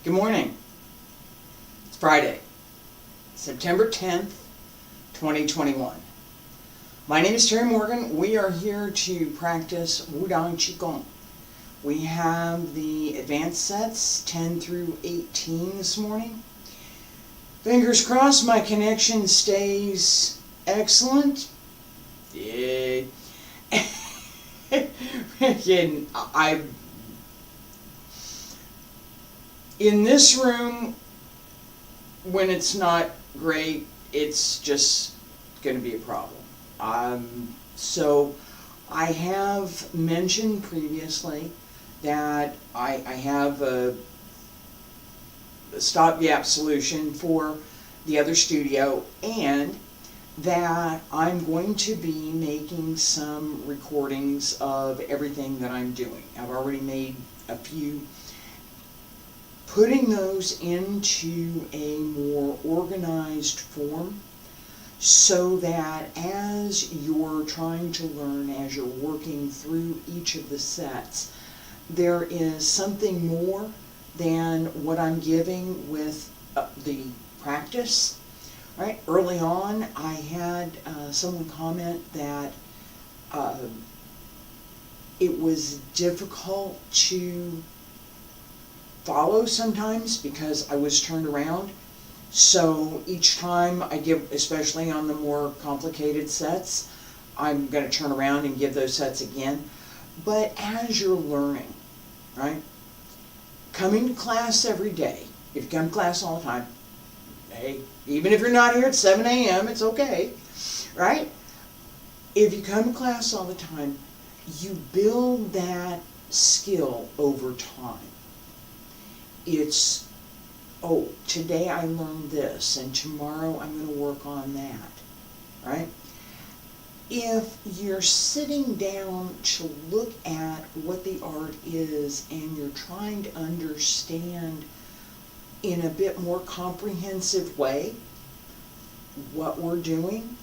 Good morning. It's Friday, September 10th, 2021. My name is Terry Morgan. We are here to practice Wudang Qigong. We have the advanced sets 10 through 18 this morning. Fingers crossed my connection stays excellent. Yeah. In this room, when it's not great, it's just going to be a problem. So I have mentioned previously that I have a stopgap solution for the other studio, and that I'm going to be making some recordings of everything that I'm doing. I've already made a few. Putting those into a more organized form so that as you're trying to learn, as you're working through each of the sets, there is something more than what I'm giving with the practice. Right? Early on, I had someone comment that it was difficult to follow sometimes because I was turned around. So each time I give, especially on the more complicated sets, I'm going to turn around and give those sets again. But as you're learning, right, coming to class every day, if you come to class all the time, hey, even if you're not here at 7 a.m., it's okay, right? If you come to class all the time, you build that skill over time. It's, oh, today I learned this, and tomorrow I'm going to work on that, right? If you're sitting down to look at what the art is and you're trying to understand in a bit more comprehensive way what we're doing,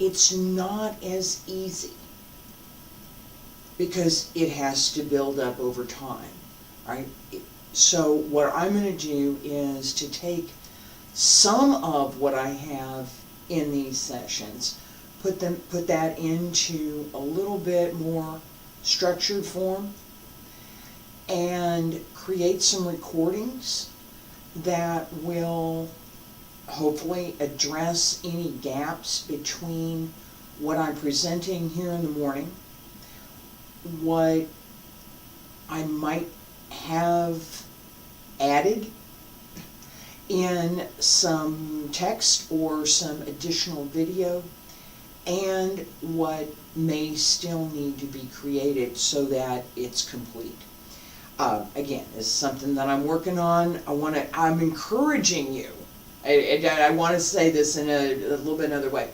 it's not as easy because it has to build up over time. Right? So what I'm going to do is to take some of what I have in these sessions, put that into a little bit more structured form, and create some recordings that will hopefully address any gaps between what I'm presenting here in the morning, what I might have added in some text or some additional video, and what may still need to be created so that it's complete. Again, it's something that I'm working on. I'm encouraging you. I want to say this in a little bit another way.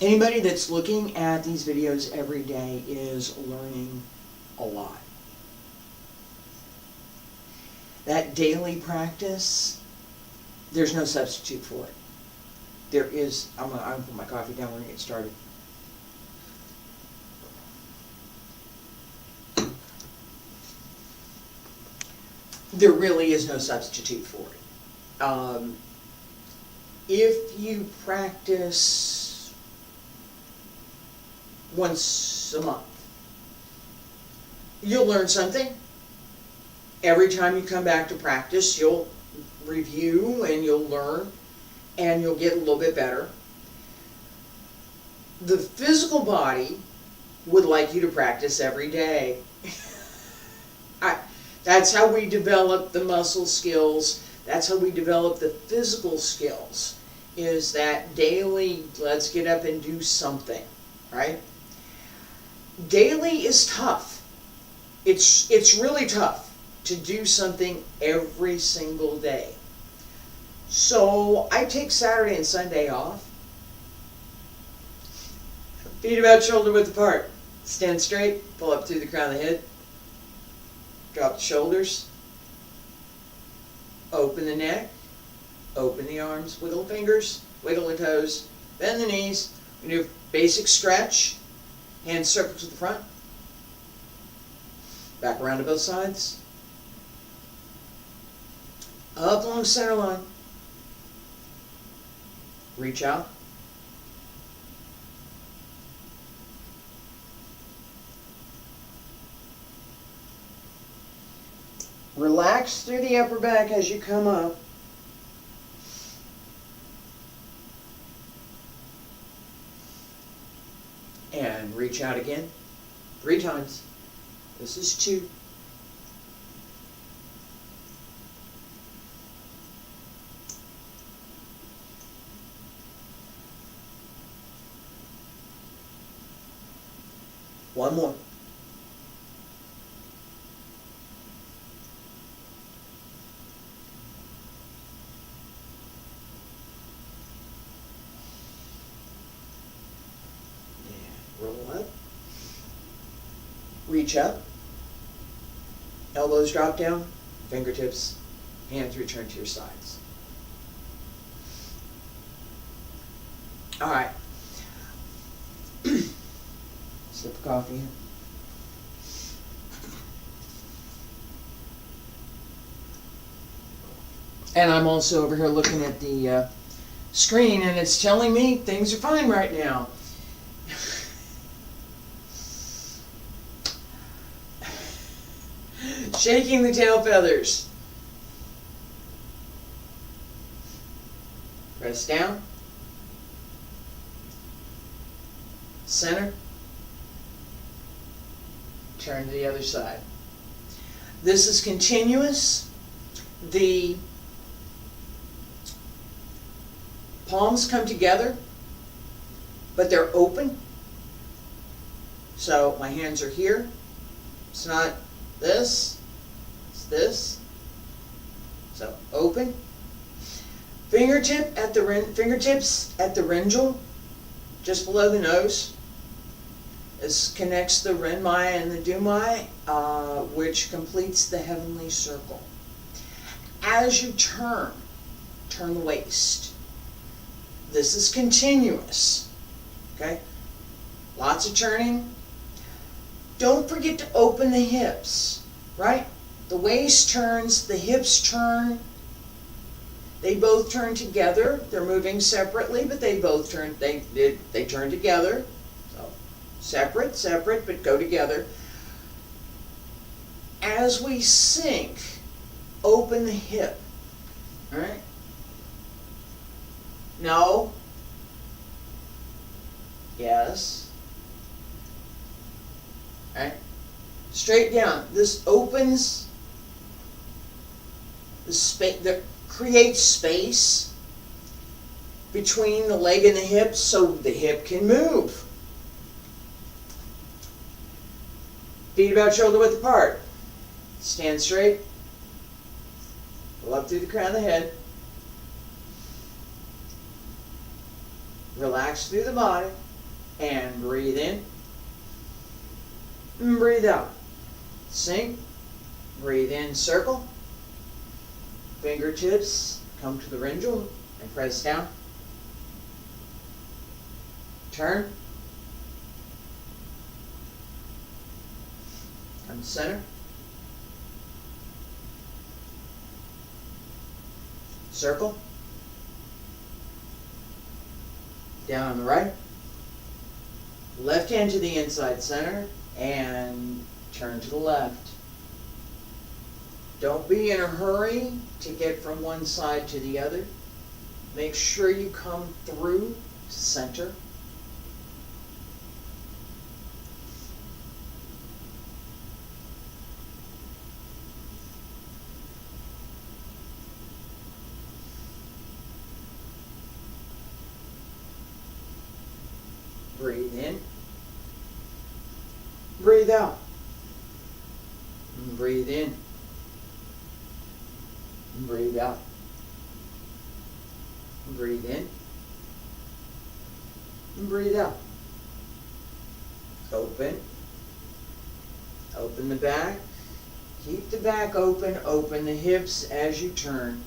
Anybody that's looking at these videos every day is learning a lot. That daily practice, there's no substitute for it. There is, I'm gonna put my coffee down, we're gonna get started. There really is no substitute for it. If you practice once a month, you'll learn something. Every time you come back to practice, you'll review and you'll learn and you'll get a little bit better. The physical body would like you to practice every day. That's how we develop the muscle skills. That's how we develop the physical skills, is that daily, let's get up and do something, right? Daily is tough. It's really tough to do something every single day. So I take Saturday and Sunday off. Feet about shoulder width apart. Stand straight, pull up through the crown of the head. Drop the shoulders. Open the neck. Open the arms. Wiggle the fingers. Wiggle the toes. Bend the knees. We do a basic stretch. Hands circle to the front. Back around to both sides. Up along center line. Reach out. Relax through the upper back as you come up. And reach out again. 3 times. This is 2. One more. Roll up. Reach up. Elbows drop down. Fingertips. Hands return to your sides. All right. Sip of coffee. And I'm also over here looking at the screen, and it's telling me things are fine right now. Shaking the tail feathers. Press down. Center. Turn to the other side. This is continuous. The palms come together, but they're open. So my hands are here. It's not this, it's this. So open. Fingertips at the ringel, just below the nose. This connects the Renmai and the Dumai, which completes the heavenly circle. As you turn the waist. This is continuous, okay? Lots of turning. Don't forget to open the hips, right? The waist turns, the hips turn. They both turn together. They're moving separately, but they both turn, they turn together. So separate, but go together. As we sink, open the hip, all right? No. Yes. All right. Straight down. This opens the space, that creates space between the leg and the hip so the hip can move. Feet about shoulder width apart. Stand straight. Go up through the crown of the head. Relax through the body and breathe in and breathe out. Sink, breathe in, circle. Fingertips come to the ringel and press down. Turn. Come to center. Circle. Down on the right. Left hand to the inside center and turn to the left. Don't be in a hurry to get from one side to the other. Make sure you come through to center. Breathe in. Breathe out. Breathe in. Breathe out. Breathe in. Breathe out. Open. Open the back. Keep the back open. Open the hips as you turn.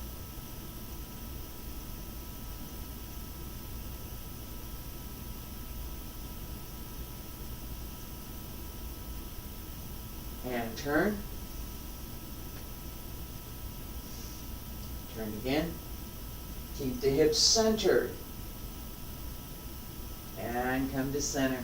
and turn. Turn again. Keep the hips centered. And come to center.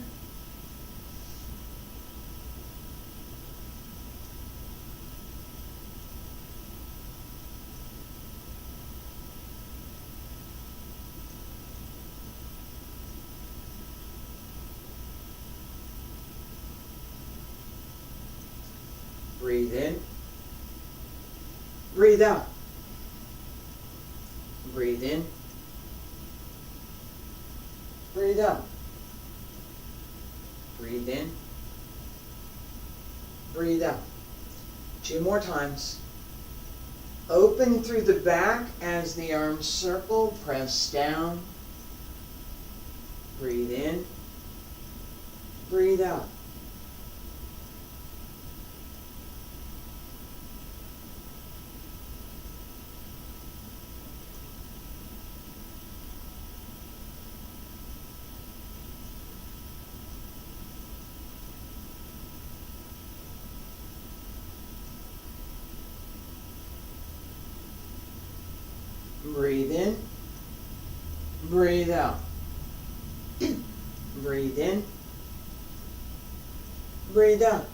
Breathe in. Breathe out. Breathe in. Breathe out. Breathe in. Breathe out. 2 more times. Open through the back as the arms circle. Press down. Breathe in. Breathe out. Breathe in, breathe out. Breathe in, breathe out.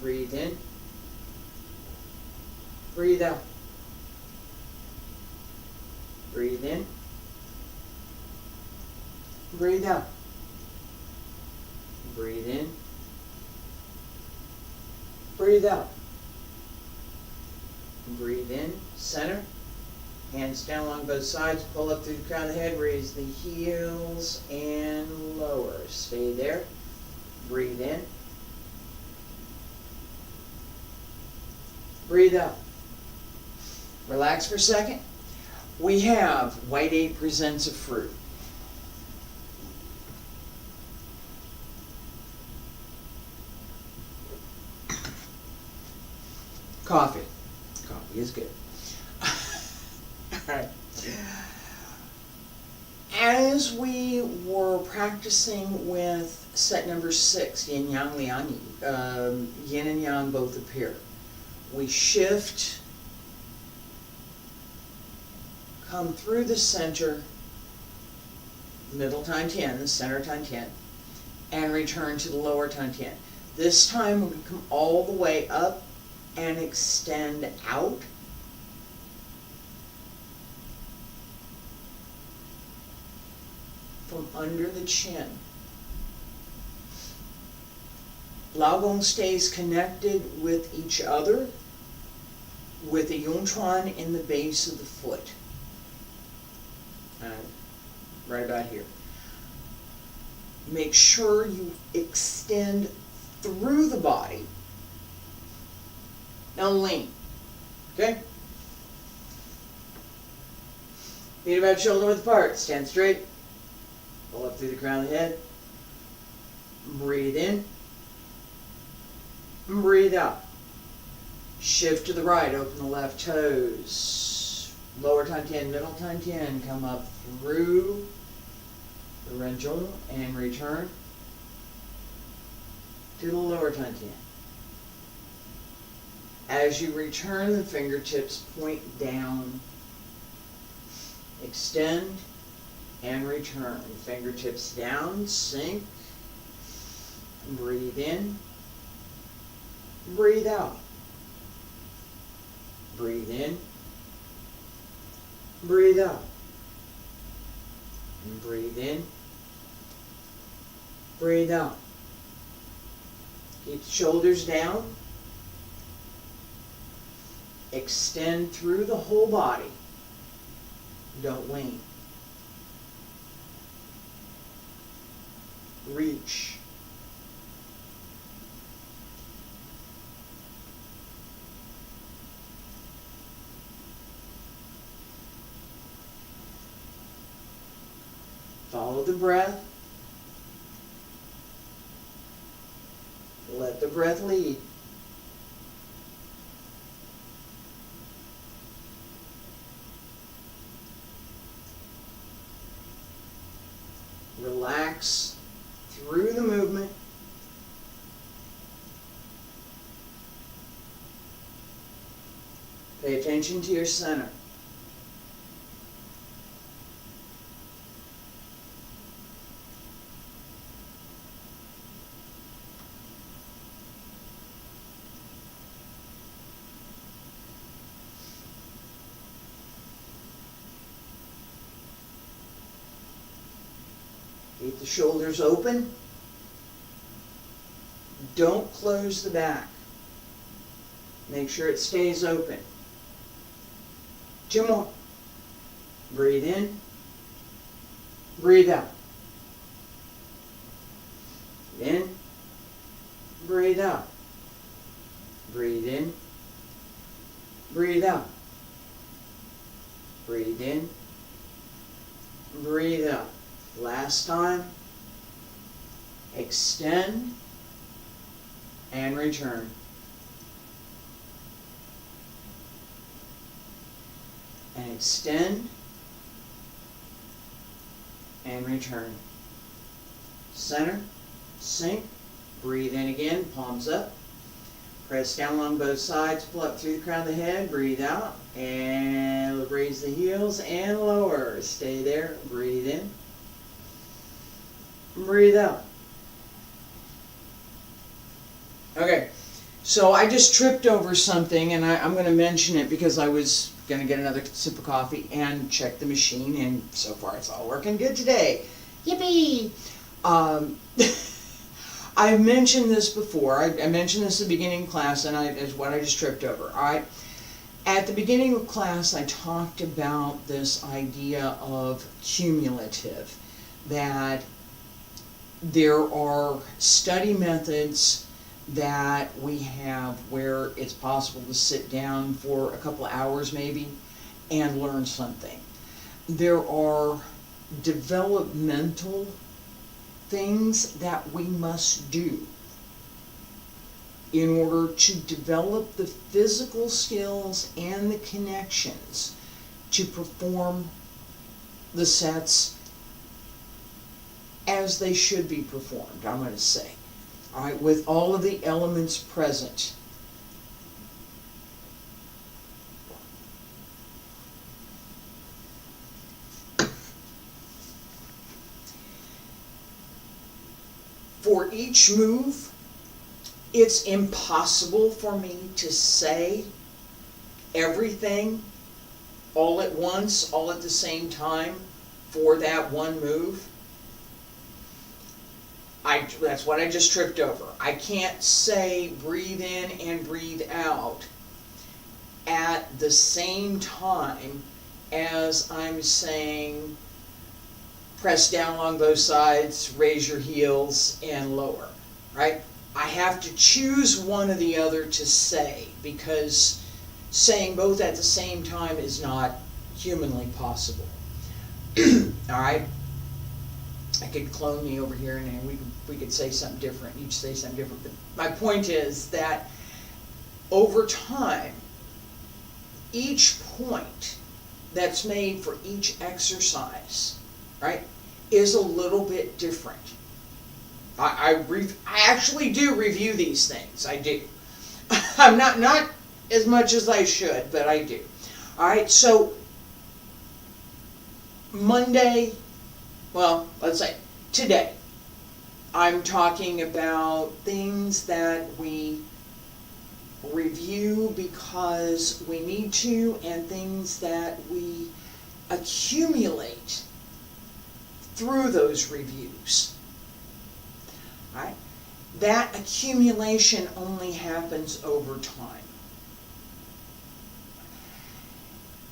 Breathe in, breathe out. Breathe in, breathe out. Breathe in, breathe out. Breathe in, center, hands down along both sides, pull up through the crown of the head, raise the heels and lower. Stay there. Breathe in. Breathe out. Relax for a second. We have White 8 presents a fruit. Coffee. Coffee is good. Alright. As we were practicing with set number 6, Yin Yang Liang Yi, Yin and Yang both appear. We shift, come through the center, middle time 10, the center time 10, and return to the lower time 10. This time we're going to come all the way up and extend out. From under the chin. Lao Gong stays connected with each other with the Yung Chuan in the base of the foot. Right about here. Make sure you extend through the body. Now lean. Okay? Feet about shoulder width apart. Stand straight. Pull up through the crown of the head. Breathe in. Breathe out. Shift to the right. Open the left toes. Lower time 10, middle time 10. Come up through the renjung and return to the lower time 10. As you return, the fingertips point down. Extend and return. Fingertips down, sink. Breathe in. Breathe out. Breathe in. Breathe out. And breathe in. Breathe out. Keep the shoulders down. Extend through the whole body. Don't lean. Reach. Follow the breath. Let the breath lead. Relax through the movement. attention to your center. Keep the shoulders open. Don't close the back. Make sure it stays open. 2 more. Breathe in. Breathe out. In. Breathe out. Breathe in. Breathe out. Breathe in. Breathe out. Last time. Extend and return. And extend and return. Center, sink, breathe in again, palms up. Press down along both sides, pull up through the crown of the head, breathe out, and raise the heels and lower. Stay there, breathe in, breathe out. Okay, so I just tripped over something, and I'm going to mention it because I was going to get another sip of coffee and check the machine, and so far it's all working good today. Yippee! I've mentioned this before. I mentioned this at the beginning of class, and is what I just tripped over. All right. At the beginning of class, I talked about this idea of cumulative, that there are study methods that we have where it's possible to sit down for a couple of hours maybe and learn something. There are developmental things that we must do in order to develop the physical skills and the connections to perform the sets as they should be performed, I'm going to say. All right, with all of the elements present. For each move, it's impossible for me to say everything all at once, all at the same time for that one move. That's what I just tripped over. I can't say breathe in and breathe out at the same time as I'm saying press down along both sides, raise your heels, and lower, right? I have to choose one or the other to say, because saying both at the same time is not humanly possible. All right? I could clone me over here and we could say something different, each say something different. But my point is that over time, each point that's made for each exercise, right, is a little bit different. I actually do review these things. I do. I'm not as much as I should, but I do. All right, so Monday, well, let's say today, I'm talking about things that we review because we need to, and things that we accumulate through those reviews. All right? That accumulation only happens over time.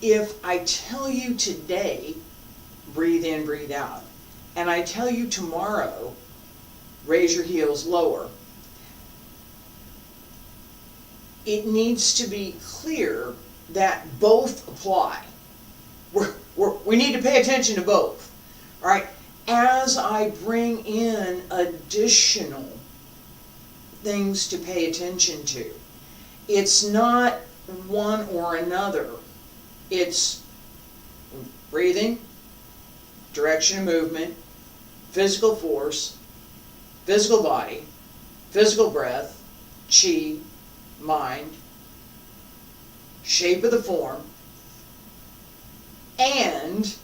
If I tell you today, breathe in, breathe out, and I tell you tomorrow, raise your heels lower, it needs to be clear that both apply. We need to pay attention to both. All right? As I bring in additional things to pay attention to, it's not one or another. It's breathing, direction of movement, physical force, physical body, physical breath, chi, mind, shape of the form, and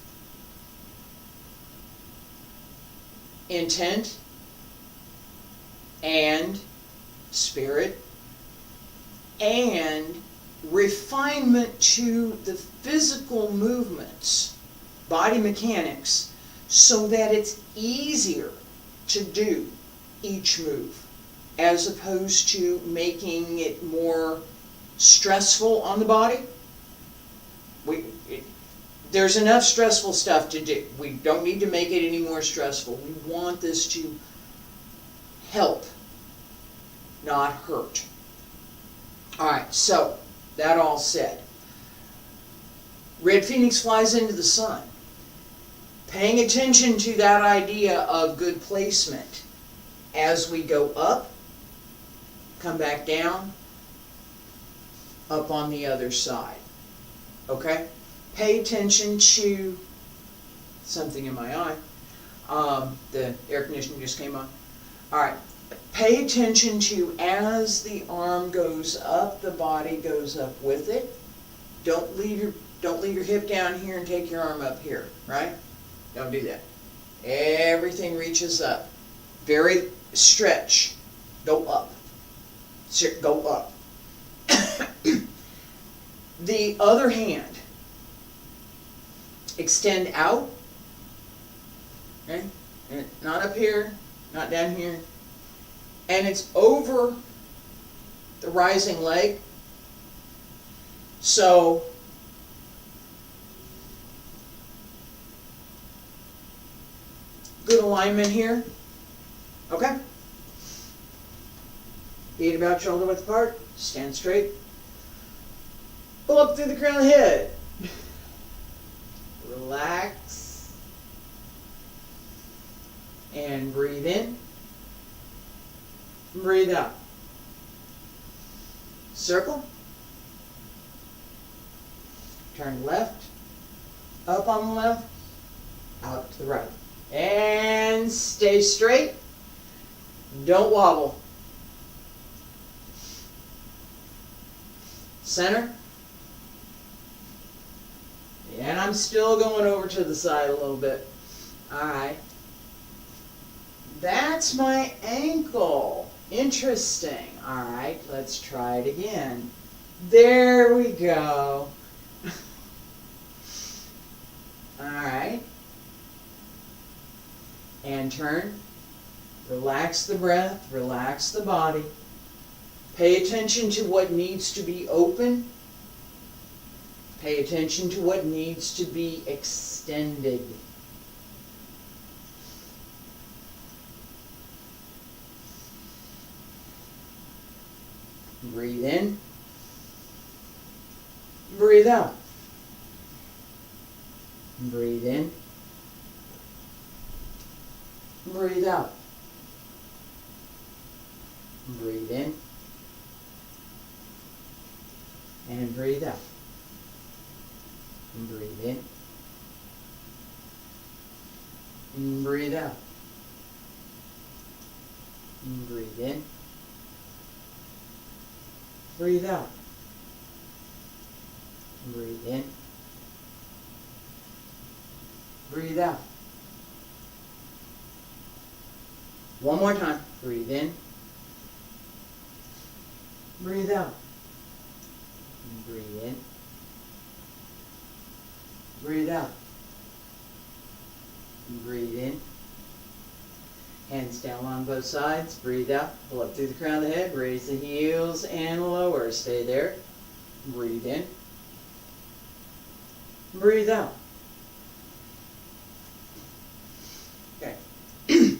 intent, and spirit, and refinement to the physical movements, body mechanics, so that it's easier to do each move, as opposed to making it more stressful on the body. There's enough stressful stuff to do. We don't need to make it any more stressful. We want this to help, not hurt. Alright, so, that all said. Red Phoenix flies into the sun. Paying attention to that idea of good placement. As we go up, come back down, up on the other side. Okay? Pay attention to something in my eye. The air conditioning just came on. Alright. Pay attention to, as the arm goes up, the body goes up with it. Don't leave your hip down here and take your arm up here, right? Don't do that. Everything reaches up. Very stretch. Go up. Go up. The other hand, extend out. Okay? And not up here, not down here. And it's over the rising leg. So good alignment here. Okay? Feet about shoulder width apart. Stand straight. Pull up through the crown of the head. Relax. And breathe in. Breathe out. Circle. Turn left. Up on the left. Out to the right. And stay straight. Don't wobble. Center. And I'm still going over to the side a little bit. Alright. That's my ankle. Interesting. Alright, let's try it again. There we go. Alright. And turn. Relax the breath. Relax the body. Pay attention to what needs to be open. Pay attention to what needs to be extended. Breathe in. Breathe out. Breathe in. Breathe out. Breathe in. And breathe out. And breathe in. And breathe out. And breathe in. Breathe out. Breathe in. Breathe out. One more time. Breathe in. Breathe out. Breathe in. Breathe out. Breathe in. Hands down on both sides. Breathe out. Pull up through the crown of the head. Raise the heels and lower. Stay there. Breathe in. Breathe out. Okay.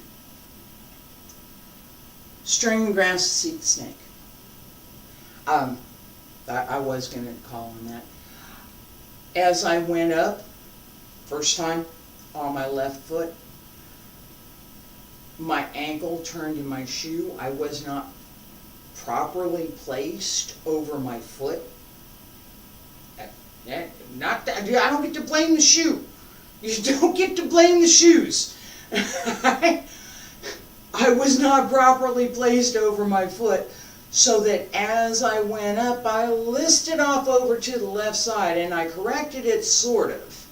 String grass seek snake. I was going to call on that. As I went up, first time on my left foot, my ankle turned in my shoe. I was not properly placed over my foot. I don't get to blame the shoe. You don't get to blame the shoes. I was not properly placed over my foot, so that as I went up, I listed off over to the left side, and I corrected it sort of.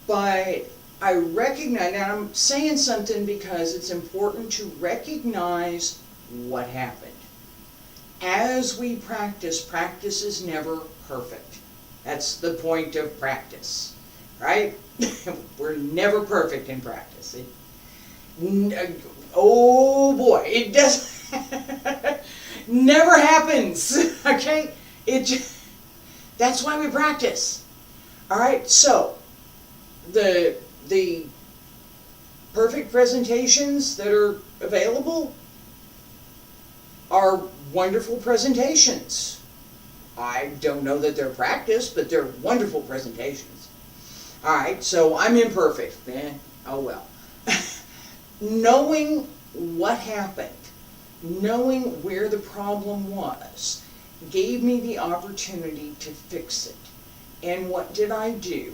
But I recognize, and I'm saying something because it's important to recognize what happened. As we practice, practice is never perfect. That's the point of practice, right? We're never perfect in practice. Oh boy, it does never happens, okay? That's why we practice. All right, so the perfect presentations that are available are wonderful presentations. I don't know that they're practiced, but they're wonderful presentations. All right, so I'm imperfect. Oh well. Knowing what happened, knowing where the problem was, gave me the opportunity to fix it. And what did I do?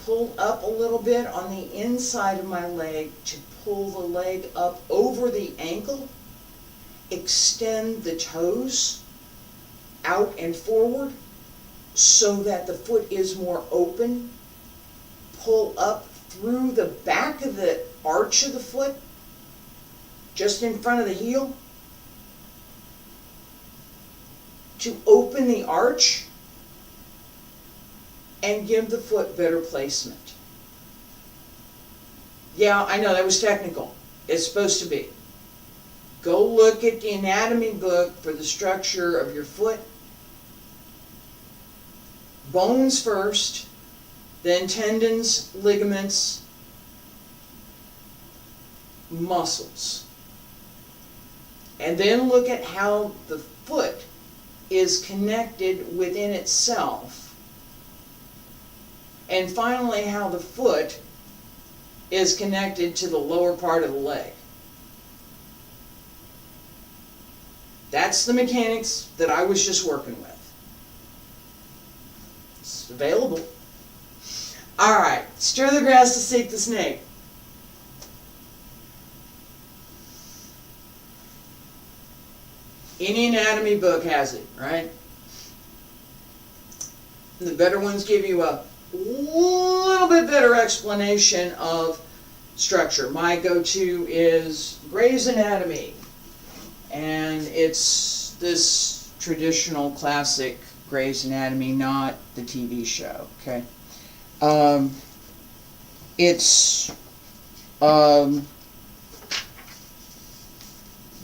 Pull up a little bit on the inside of my leg to pull the leg up over the ankle, extend the toes out and forward so that the foot is more open, pull up through the back of the arch of the foot, just in front of the heel, to open the arch and give the foot better placement. Yeah, I know that was technical. It's supposed to be. Go look at the anatomy book for the structure of your foot. Bones first, then tendons, ligaments, muscles. And then look at how the foot is connected within itself. And finally, how the foot is connected to the lower part of the leg. That's the mechanics that I was just working with. It's available. All right, stir the grass to seek the snake. Any anatomy book has it, right? The better ones give you a little bit better explanation of structure. My go-to is Gray's Anatomy, and it's this traditional classic Gray's Anatomy, not the TV show, okay? It's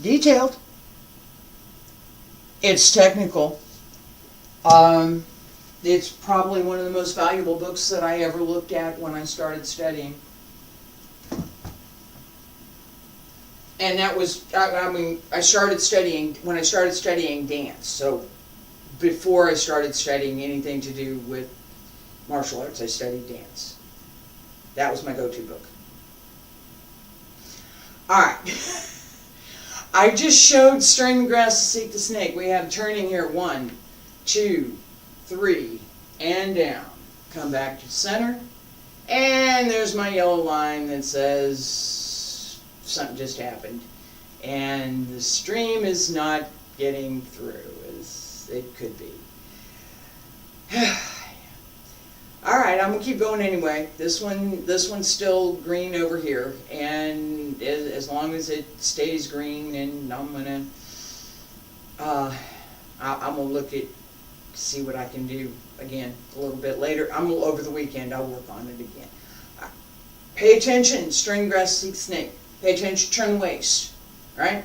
detailed. It's technical. It's probably one of the most valuable books that I ever looked at when I started studying. And that was, I started studying, when I started studying dance. So before I started studying anything to do with martial arts, I studied dance. That was my go-to book. All right. I just showed stirring the grass to seek the snake. We have turning here. 1, 2, 3, and down. Come back to center. And there's my yellow line that says something just happened. And the stream is not getting through as it could be. Alright, I'm going to keep going anyway. This one's still green over here. And as long as it stays green, then I'm going to look at, see what I can do again a little bit later. Over the weekend, I'll work on it again. Pay attention, string grass, seek snake. Pay attention, turn waist. Alright?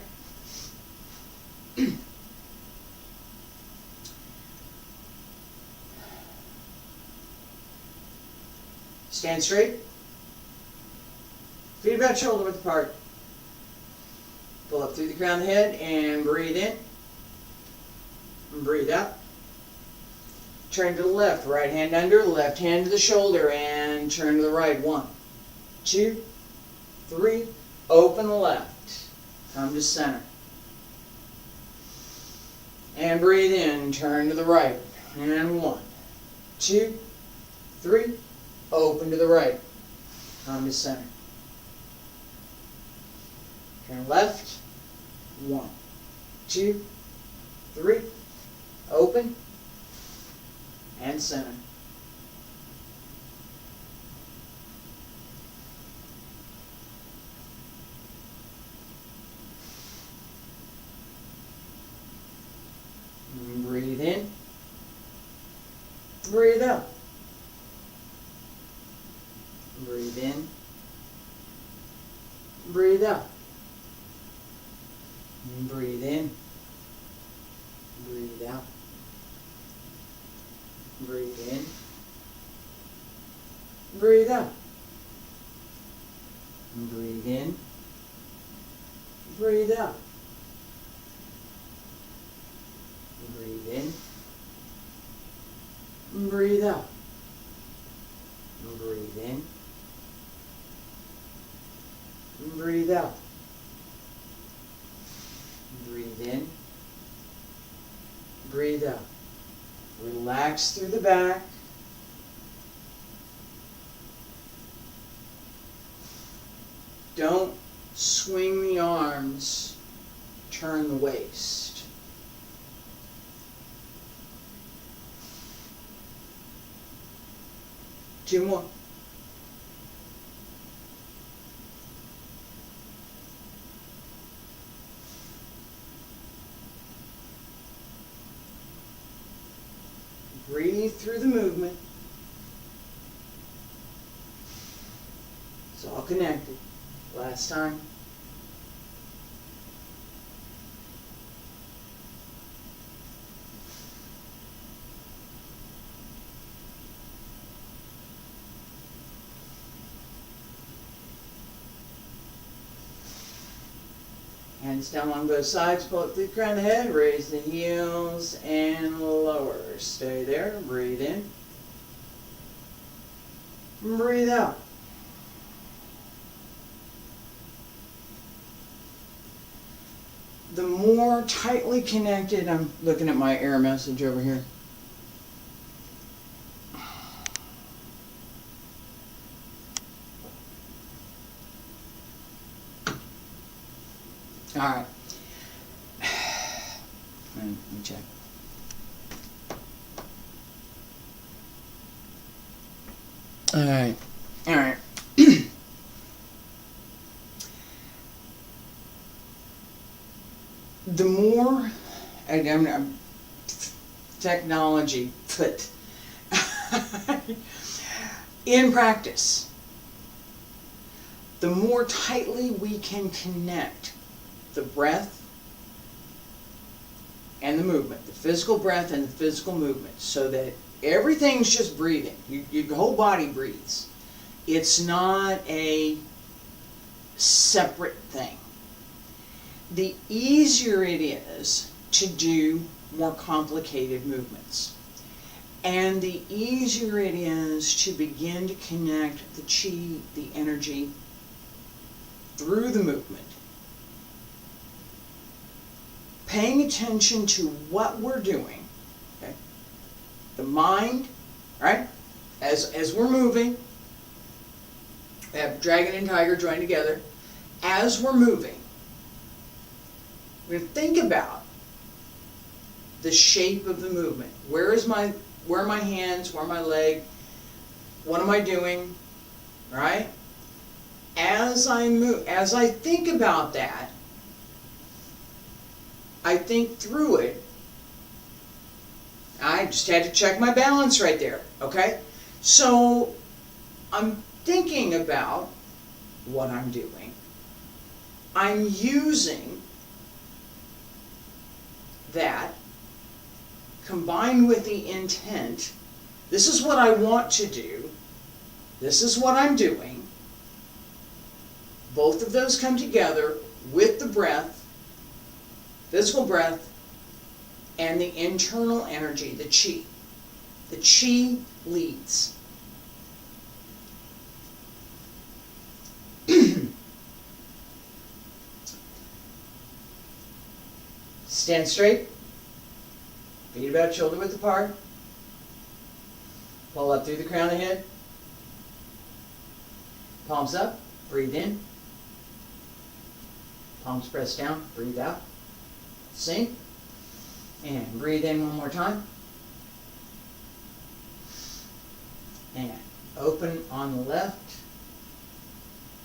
Stand straight. Feet about shoulder width apart. Pull up through the crown of the head and breathe in. And breathe out. Turn to the left. Right hand under. Left hand to the shoulder. And turn to the right. 1, 2, 3. Open the left. Come to center. And breathe in. Turn to the right. And 1, 2, 3. Open to the right. Come to center. Turn left. 1, 2, 3, open, and center. Breathe in, breathe out. Breathe in, breathe out. Breathe in, breathe out. Breathe in, breathe out. Breathe in, breathe out. Breathe in, breathe out. Breathe in, breathe out. Breathe in, breathe out. Relax through the back. Don't swing the arms, turn the waist. Two more. Breathe through the movement. It's all connected. Last time. Hands down on both sides, pull up through the crown of the head, raise the heels and lower. Stay there, breathe in. Breathe out. The more tightly connected, I'm looking at my air message over here. All right. Let me check. All right. All right. The more, technology put in practice, the more tightly we can connect the breath and the movement, the physical breath and the physical movement, so that everything's just breathing. Your whole body breathes. It's not a separate thing. The easier it is to do more complicated movements. And the easier it is to begin to connect the chi, the energy, through the movement. Paying attention to what we're doing, okay? The mind, right? As we're moving, we have dragon and tiger joined together. As we're moving, we're going to think about the shape of the movement. Where are my hands? Where are my leg? What am I doing? Right? As I move, as I think about that, I think through it. I just had to check my balance right there, okay? So I'm thinking about what I'm doing. I'm using that combined with the intent. This is what I want to do. This is what I'm doing. Both of those come together with the breath, physical breath, and the internal energy, the chi. The chi leads. Stand straight. Feet about shoulder width apart. Pull up through the crown of the head. Palms up. Breathe in. Palms pressed down. Breathe out. Sink. And breathe in one more time. And open on the left.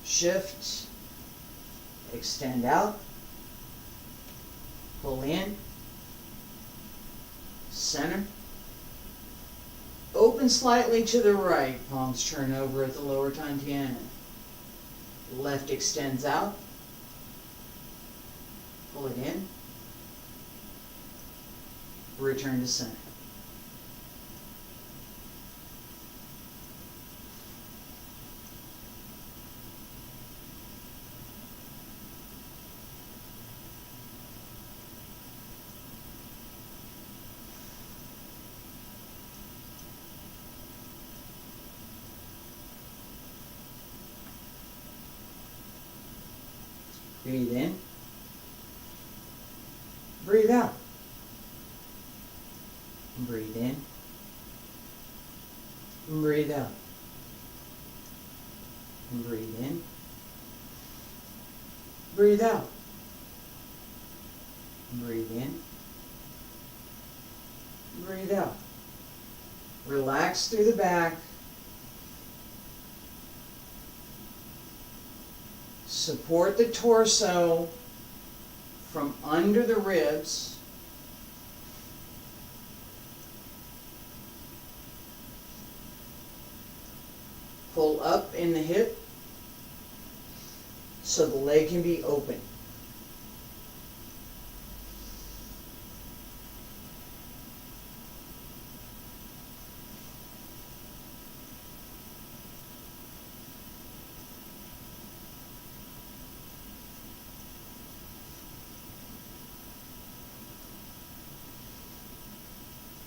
Shift. Extend out. Pull in. Center. Open slightly to the right. Palms turn over at the lower Tantian. Left extends out. Pull it in. Return to center. Breathe in. Breathe out. Breathe in. Breathe out. Breathe in. Breathe out. Breathe in. Breathe out. Relax through the back. Support the torso from under the ribs. Pull up in the hip so the leg can be open.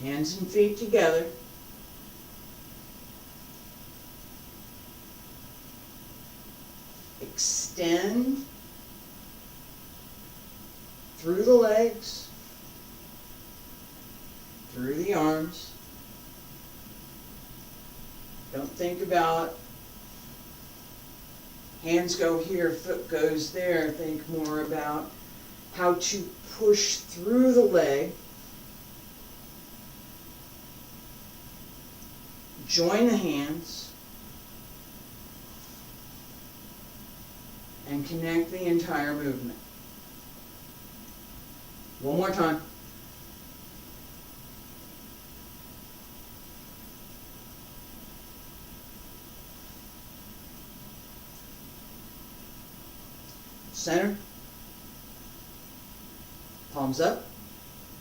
Hands and feet together. Extend through the legs, through the arms. Don't think about hands go here, foot goes there. Think more about how to push through the leg. Join the hands and connect the entire movement. One more time. Center. Palms up.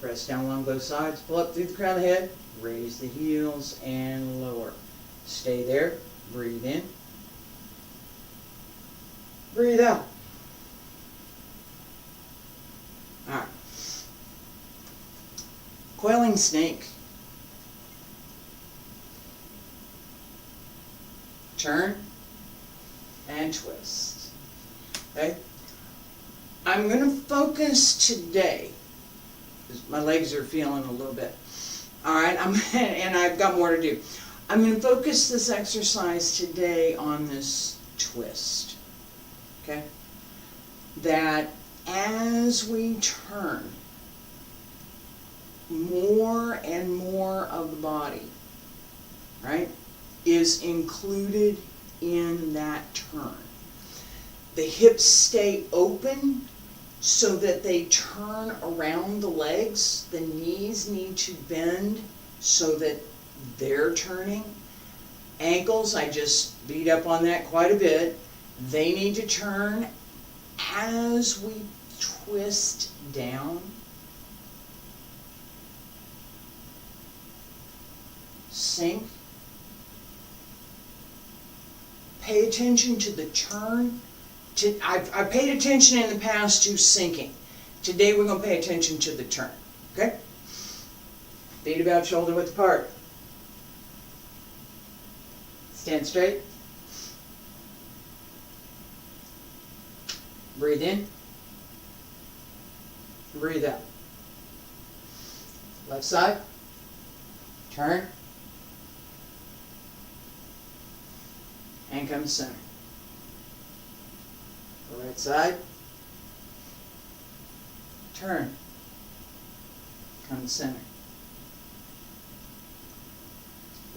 Press down along both sides. Pull up through the crown of the head. Raise the heels and lower. Stay there. Breathe in. Breathe out. All right. Coiling Snake. Turn and twist. Okay? I'm going to focus today, because my legs are feeling a little bit. All right, and I've got more to do. I'm going to focus this exercise today on this twist, okay? That as we turn, more and more of the body, right, is included in that turn. The hips stay open so that they turn around the legs. The knees need to bend so that they're turning. Ankles, I just beat up on that quite a bit. They need to turn as we twist down. Sink. Pay attention to the turn. I've paid attention in the past to sinking. Today we're going to pay attention to the turn. Okay? Feet about shoulder width apart. Stand straight. Breathe in. Breathe out. Left side. Turn. And come to center. Right side. Turn. come center.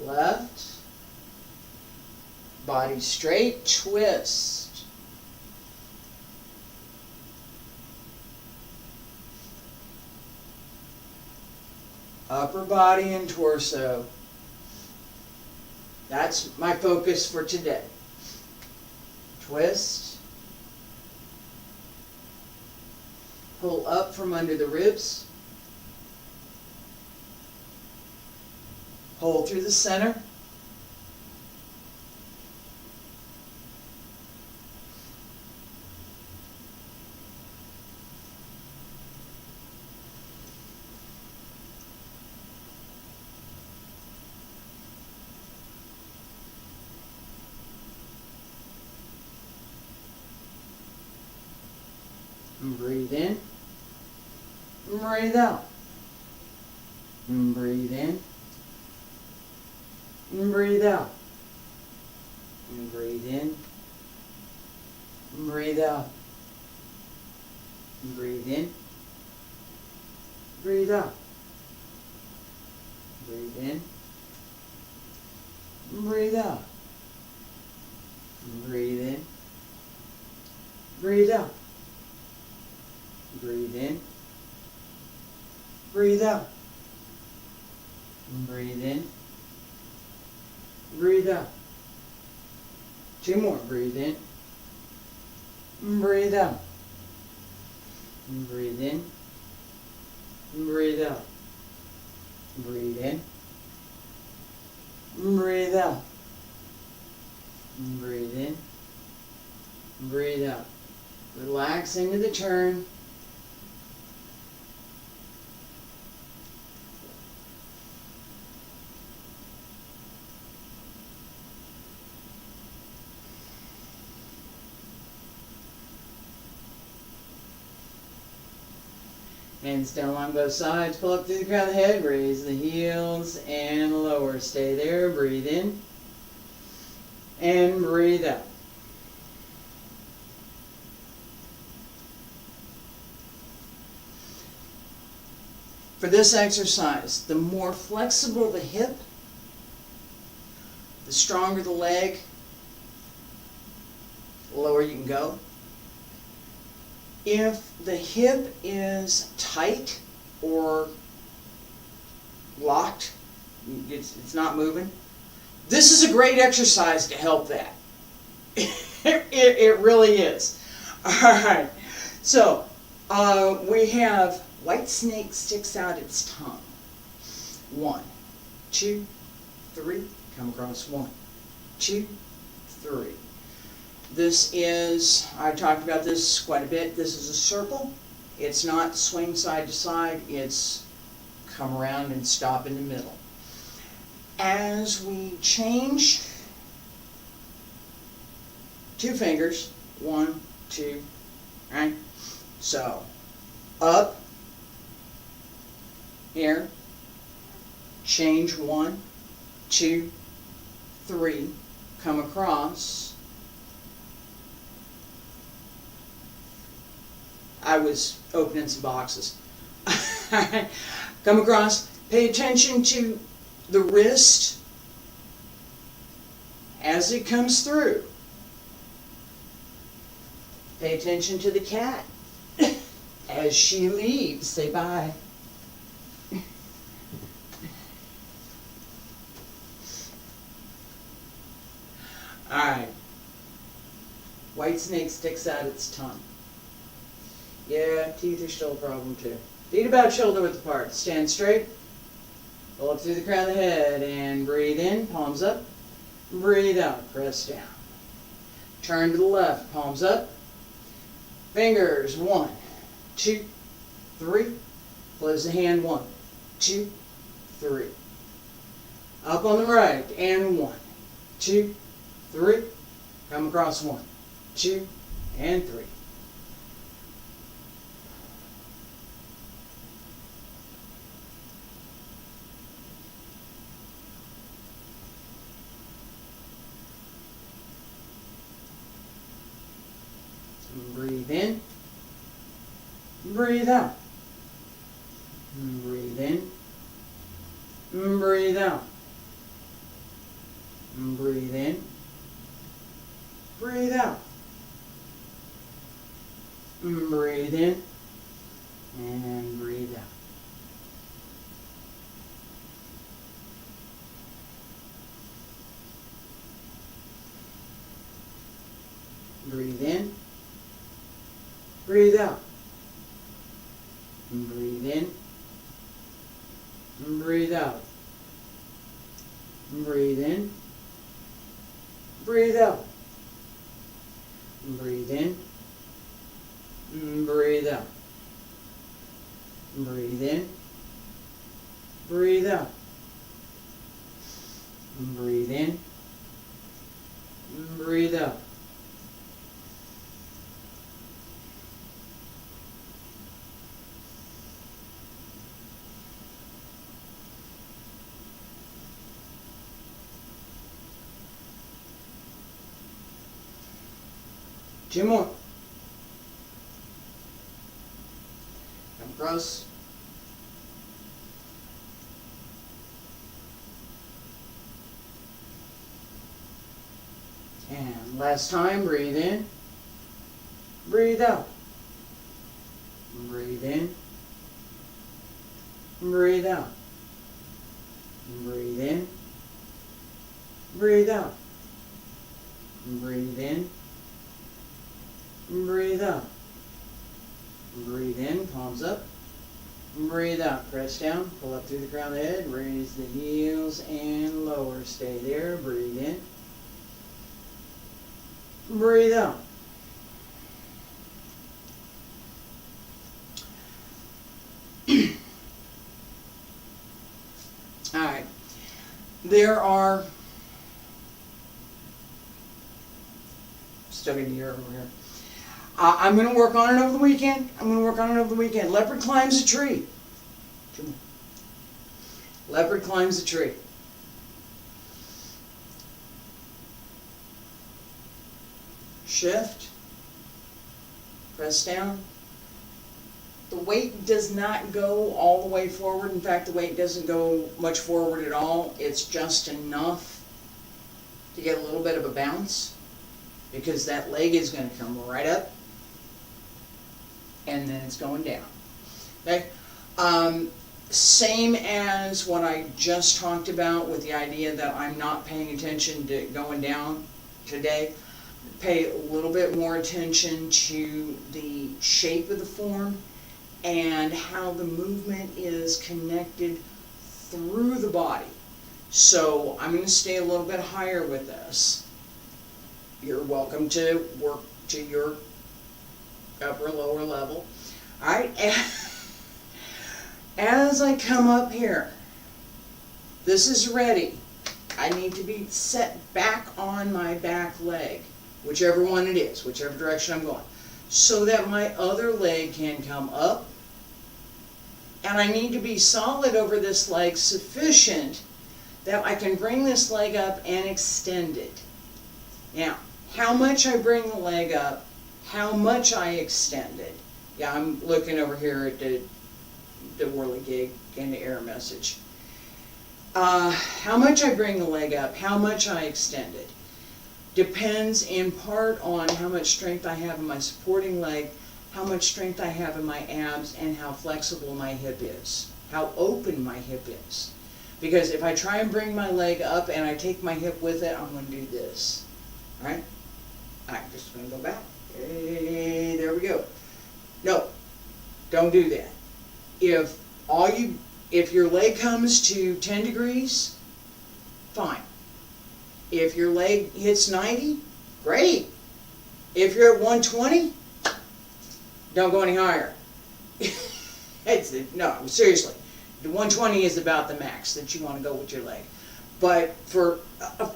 Left, body straight, twist. Upper body and torso. That's my focus for today. Twist. Pull up from under the ribs. Hold through the center. And breathe in. And breathe out. And breathe in. And breathe out. And breathe in. And breathe out. And breathe in. Breathe out. Breathe in. And breathe out. And breathe in. Breathe out. Breathe in. Breathe out. And breathe in. Breathe out. Two more. Breathe in. And breathe out. And breathe in. And breathe out. Breathe in. And breathe out. And breathe in. And breathe out. Relax into the turn. Hands down along both sides, pull up through the crown of the head, raise the heels and lower. Stay there, breathe in and breathe out. For this exercise, the more flexible the hip, the stronger the leg, the lower you can go. If the hip is tight or locked, it's not moving, this is a great exercise to help that. It really is. All right, so we have white snake sticks out its tongue. 1, 2, 3, come across 1, 2, 3. This is, I talked about this quite a bit, this is a circle. It's not swing side to side, it's come around and stop in the middle. As we change, 2 fingers, 1, 2, right? So, up, here, change 1, 2, 3, come across. I was opening some boxes. Come across, pay attention to the wrist as it comes through. Pay attention to the cat as she leaves. Say bye. Alright. White snake sticks out its tongue. Yeah, teeth are still a problem too. Feet about shoulder width apart. Stand straight. Pull up through the crown of the head and breathe in, palms up. Breathe out, press down. Turn to the left, palms up. Fingers, 1, 2, 3. Close the hand, 1, 2, 3. Up on the right, and 1, 2, 3. Come across 1, 2, and 3. Breathe in, breathe out, breathe in. Breathe out. Breathe in. Breathe out. Breathe in. And breathe out. Breathe in. Breathe out. Breathe in. Breathe out. Breathe in. Breathe out. Breathe in. Breathe out. Breathe in. Breathe out. Breathe in. Breathe out. Two more. Come across. And last time, breathe in. Breathe out. Breathe in. Breathe out. Breathe in. Breathe out. Breathe in. Breathe out. Breathe in, palms up. Breathe out, press down, pull up through the crown of the head, raise the heels and lower. Stay there, breathe in. Breathe out. Alright, there are, stuck in the air over here. I'm going to work on it over the weekend. Leopard climbs a tree. Leopard climbs a tree. Shift. Press down. The weight does not go all the way forward. In fact, the weight doesn't go much forward at all. It's just enough to get a little bit of a bounce, because that leg is going to come right up and then it's going down. Okay? Same as what I just talked about with the idea that I'm not paying attention to going down today. Pay a little bit more attention to the shape of the form and how the movement is connected through the body. So I'm going to stay a little bit higher with this. You're welcome to work to your upper lower level. Alright, as I come up here, this is ready. I need to be set back on my back leg, whichever one it is, whichever direction I'm going, so that my other leg can come up, and I need to be solid over this leg sufficient that I can bring this leg up and extend it. Now, how much I bring the leg up, how much I extend it. Yeah, I'm looking over here at the whirligig and the error message. How much I bring the leg up, how much I extend it, depends in part on how much strength I have in my supporting leg, how much strength I have in my abs, and how flexible my hip is, how open my hip is. Because if I try and bring my leg up and I take my hip with it, I'm going to do this. Right? I'm just going to go back. Okay, there we go. No, don't do that. If your leg comes to 10 degrees, fine. If your leg hits 90, great. If you're at 120, don't go any higher. No, seriously. The 120 is about the max that you want to go with your leg. But for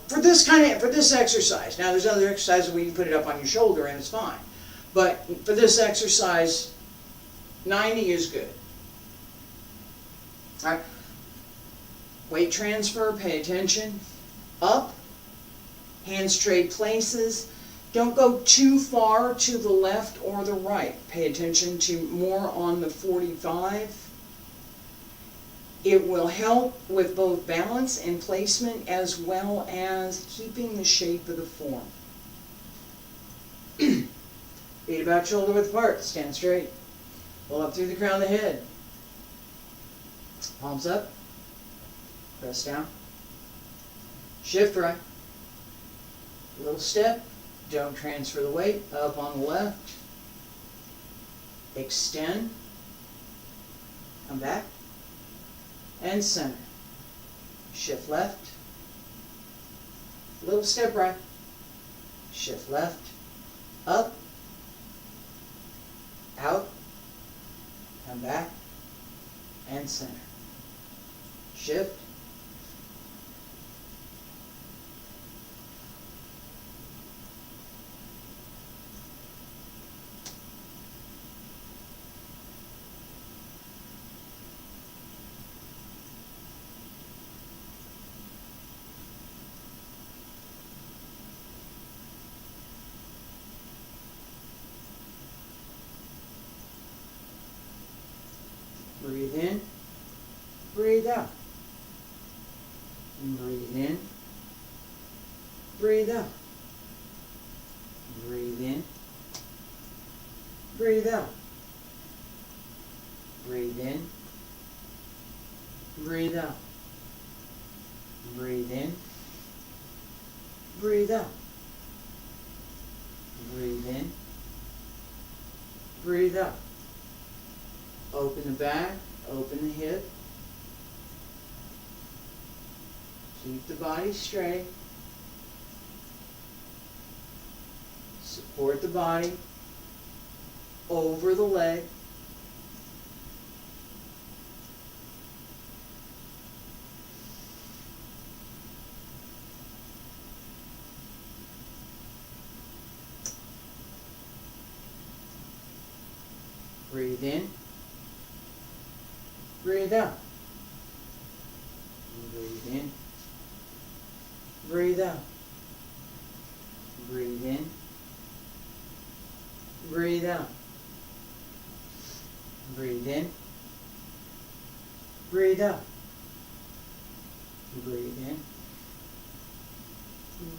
this exercise, now there's other exercises where you put it up on your shoulder and it's fine. But for this exercise, 90 is good. All right. Weight transfer, pay attention. Up, hands trade places. Don't go too far to the left or the right. Pay attention to more on the 45 It will help with both balance and placement as well as keeping the shape of the form. Feet about shoulder width apart, stand straight. Pull up through the crown of the head. Palms up, press down. Shift right. Little step, don't transfer the weight, up on the left. Extend, come back, and center. Shift left, little step right, shift left, up, out, come back, and center. Shift, breathe in, breathe out. Breathe in, breathe out. Breathe in, breathe out. Breathe in, breathe out. Breathe in, breathe out. Breathe in, breathe out. Open the back, open the hip. Keep the body straight. Support the body over the leg. Breathe in. Breathe out. Breathe in. Breathe out. Breathe in. Breathe out. Breathe in. Breathe out. Breathe in.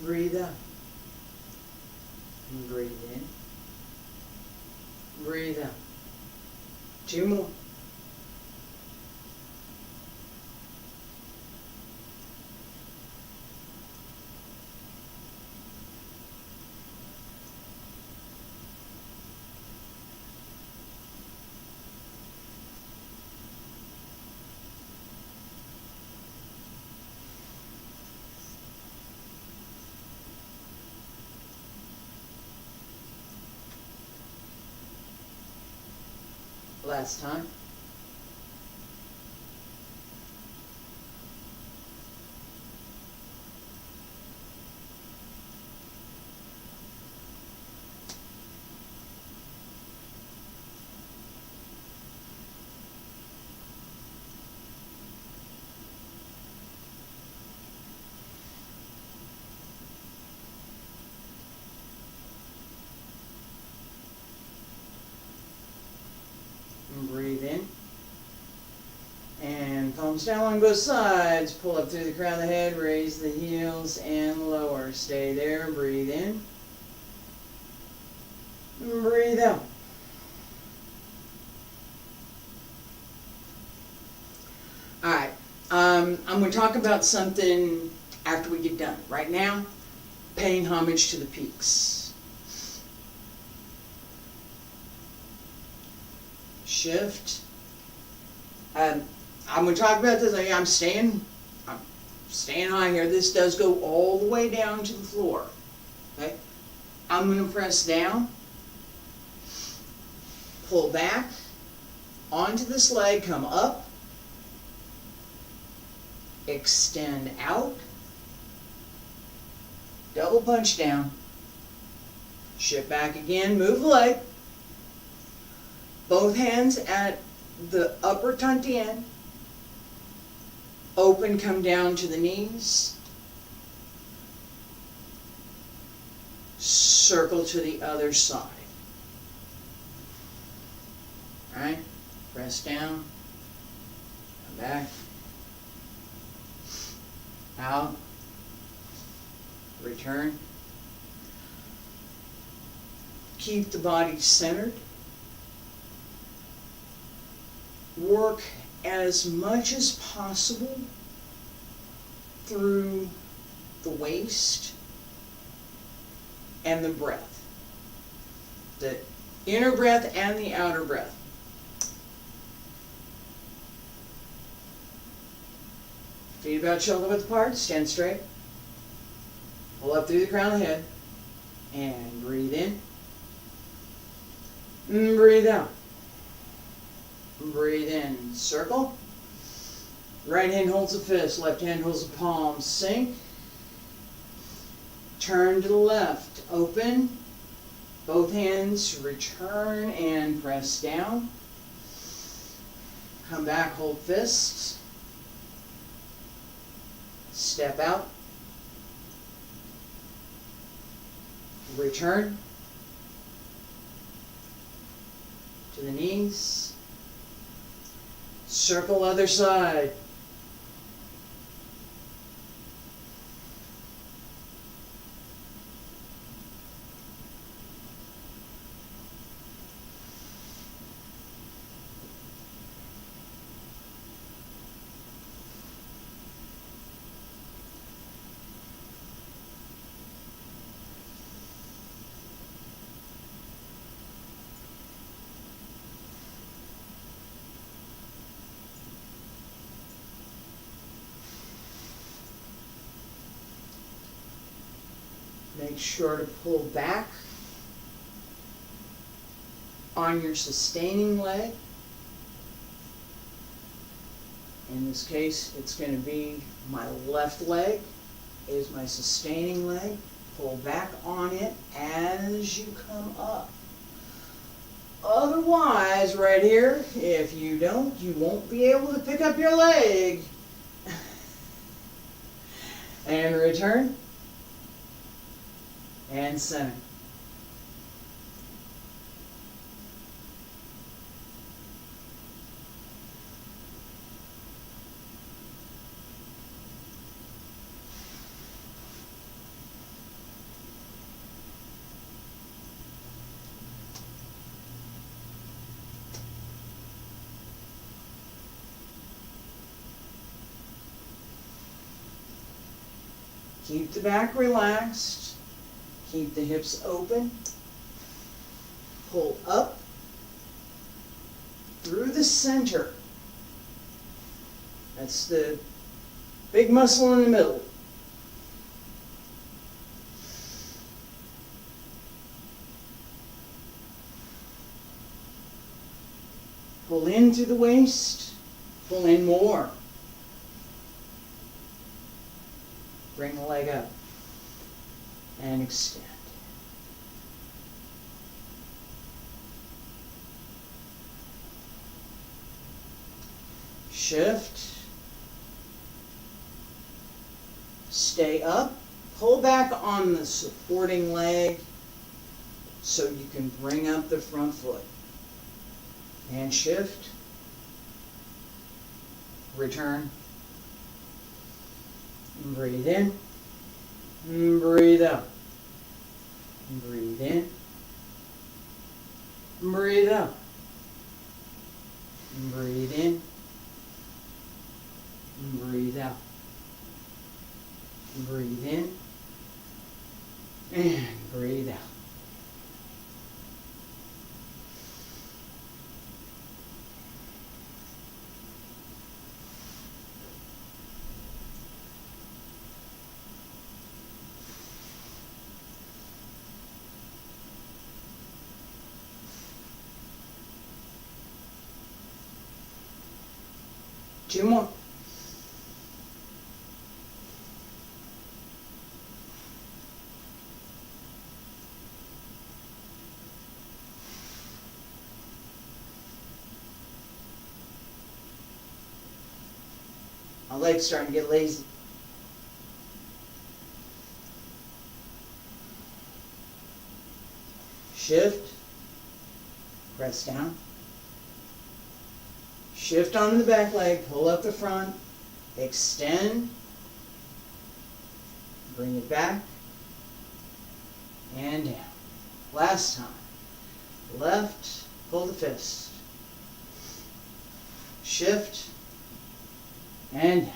Breathe out. Breathe in. Breathe out. 2 more. Last time. Breathe in. And palms down along both sides. Pull up through the crown of the head. Raise the heels and lower. Stay there. Breathe in. Breathe out. Alright. I'm going to talk about something after we get done. Right now, paying homage to the peaks. Shift. I'm going to talk about this. I'm staying high here. This does go all the way down to the floor. Okay. I'm going to press down, pull back onto this leg, come up, extend out, double punch down, shift back again, move the leg. Both hands at the upper tantien. Open, come down to the knees. Circle to the other side. Alright, press down, come back, out, return. Keep the body centered. Work as much as possible through the waist and the breath. The inner breath and the outer breath. Feet about shoulder width apart, stand straight. Pull up through the crown of the head. And breathe in. And breathe out. Breathe in, circle. Right hand holds a fist, left hand holds a palm. Sink. Turn to the left, open. Both hands, return and press down. Come back, hold fists. Step out. Return to the knees. Circle other side. Make sure to pull back on your sustaining leg. In this case, it's going to be my left leg is my sustaining leg. Pull back on it as you come up. Otherwise, right here, if you don't, you won't be able to pick up your leg. And return. And center. Keep the back relaxed. Keep the hips open. Pull up through the center. That's the big muscle in the middle. Pull in through the waist. Pull in more. Bring the leg up. And extend. Shift. Stay up. Pull back on the supporting leg so you can bring up the front foot. And shift. Return. Breathe in. Breathe out. Breathe in. Breathe out. Breathe in. Breathe out. Breathe in. And breathe out. Two more. My leg's starting to get lazy. Shift. Press down. Shift onto the back leg, pull up the front, extend, bring it back, and down. Last time. Left, pull the fist. Shift, and down.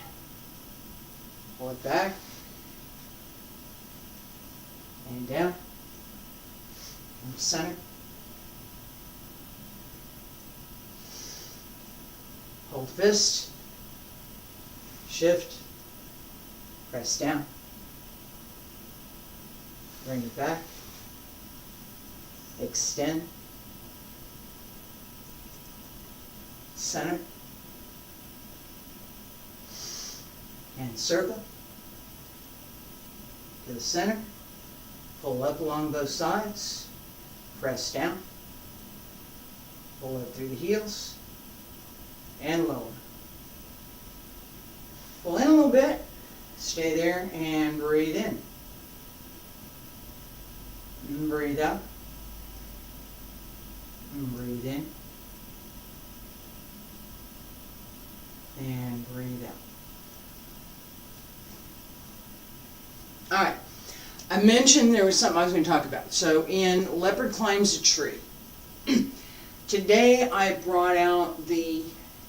Pull it back, and down. And center. Hold fist, shift, press down, bring it back, extend, center, and circle to the center, pull up along both sides, press down, pull up through the heels, and lower. Pull in a little bit, stay there, and breathe in. And breathe out. And breathe in. And breathe out. Alright, I mentioned there was something I was going to talk about. So in Leopard Climbs a Tree, today I brought out the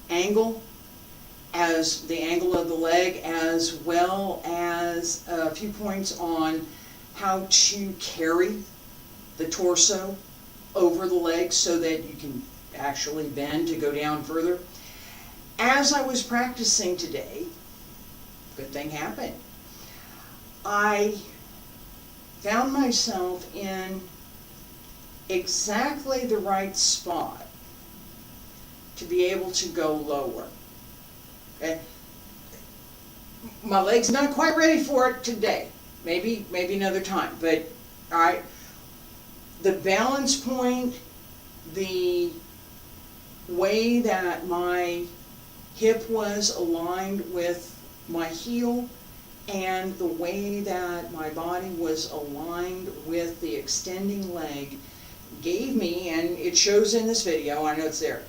angle of the leg, as well as a few points on how to carry the torso over the legs so that you can actually bend to go down further. As I was practicing today, good thing happened. I found myself in exactly the right spot to be able to go lower. Okay? My leg's not quite ready for it today. Maybe another time. But all right, the balance point, the way that my hip was aligned with my heel, and the way that my body was aligned with the extending leg gave me, and it shows in this video, I know it's there,